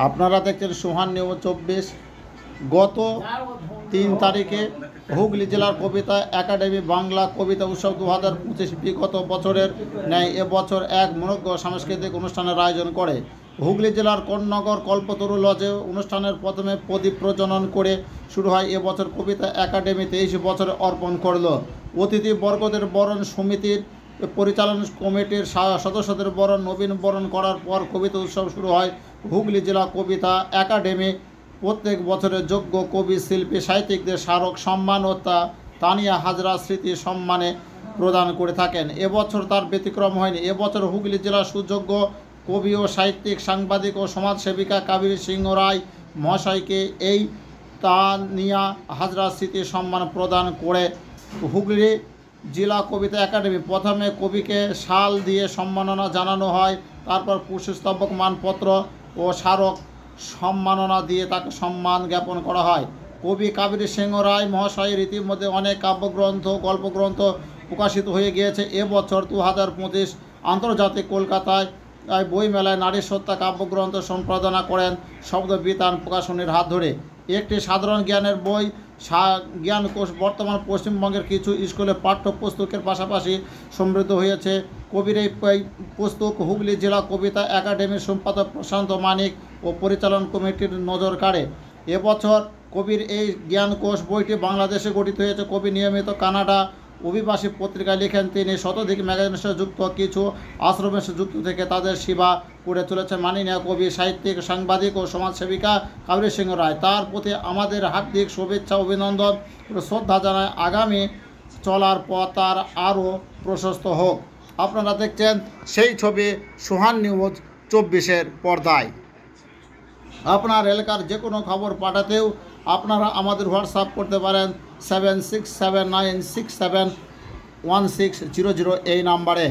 আপনারা দেখছেন সোহান নিউজ 24। গত 3 তারিখে হুগলি জেলার কবিতা একাডেমি বাংলা কবিতা উৎসব 2025 বিগত বছরের ন্যায় এবছর এক মনোজ্ঞ সাংস্কৃতিক অনুষ্ঠানের আয়োজন করে। হুগলি জেলার কোন্নগর কল্পতরু লজে অনুষ্ঠানের প্রথমে প্রদীপ প্রজ্বলন করে শুরু হয় এবছর কবিতা একাডেমি 23 বছরে অর্পণ করল। অতিথি বর্গদের বরণ সমিতির পরিচালনা কমিটির সদস্যদের বরণ নবীন বরণ করার পর কবিতা উৎসব শুরু হয়। হুগলি জেলা কবিতা একাডেমি প্রত্যেক বছরের যোগ্য কবি শিল্পী সাহিত্যিকদের স্মারক সম্মান ও তানিয়া হাজরা স্মৃতি সম্মানে প্রদান করে থাকেন। এবছর তার ব্যতিক্রম হয়নি। এবছর হুগলি জেলার সুযোগ্য কবি ও সাহিত্যিক সাংবাদিক ও সমাজসেবিকা কাবেরী সিংহ রায় মহাশয়কে এই তানিয়া হাজরা স্মৃতি সম্মান প্রদান করে হুগলি জেলা কবিতা একাডেমি। প্রথমে কবিকে শাল দিয়ে সম্মাননা জানানো হয়, তারপর পুষ্পস্তবক মানপত্র ও স্মারক সম্মাননা দিয়ে তাকে সম্মান জ্ঞাপন করা হয়। কবি কাবেরী সিংহ রায় মহাশয়ের ইতিমধ্যে অনেক কাব্যগ্রন্থ গল্পগ্রন্থ প্রকাশিত হয়ে গিয়েছে। এবছর 2025 আন্তর্জাতিক কলকাতায় বইমেলায় নারী সত্তা কাব্যগ্রন্থ সম্পাদনা করেন শব্দবিতান প্রকাশনীর হাত ধরে। একটি সাধারণ জ্ঞানের বই জ্ঞানকোষ বর্তমান পশ্চিমবঙ্গের কিছু স্কুলে পাঠ্যপুস্তকের পাশাপাশি সমৃদ্ধ হয়েছে। কবির এই পুস্তক হুগলি জেলা কবিতা একাডেমির সম্পাদক প্রশান্ত মানিক ও পরিচালন কমিটির নজর কাড়ে। এবছর কবির এই জ্ঞানকোষ বইটি বাংলাদেশে গঠিত হয়েছে। কবি নিয়মিত কানাডা অভিবাসী পত্রিকায় লেখেন। তিনি শতাধিক ম্যাগাজিনের সাথে যুক্ত, কিছু আশ্রমের সাথে যুক্ত থেকে তাদের সেবা করে চলেছে মাননীয় কবি সাহিত্যিক সাংবাদিক ও সমাজসেবিকা কাবেরী সিংহ রায়। তার প্রতি আমাদের হার্দিক শুভেচ্ছা অভিনন্দন ও শ্রদ্ধা জানায়। আগামী চলার পথ তার আরও প্রশস্ত হোক। আপনারা দেখছেন সেই ছবি সোহান নিউজ 24-এর পর্দায়। আপনার এলাকার যে কোনো খবর পাঠাতেও আপনারা আমাদের হোয়াটসঅ্যাপ করতে পারেন 7679671600 এই নাম্বারে।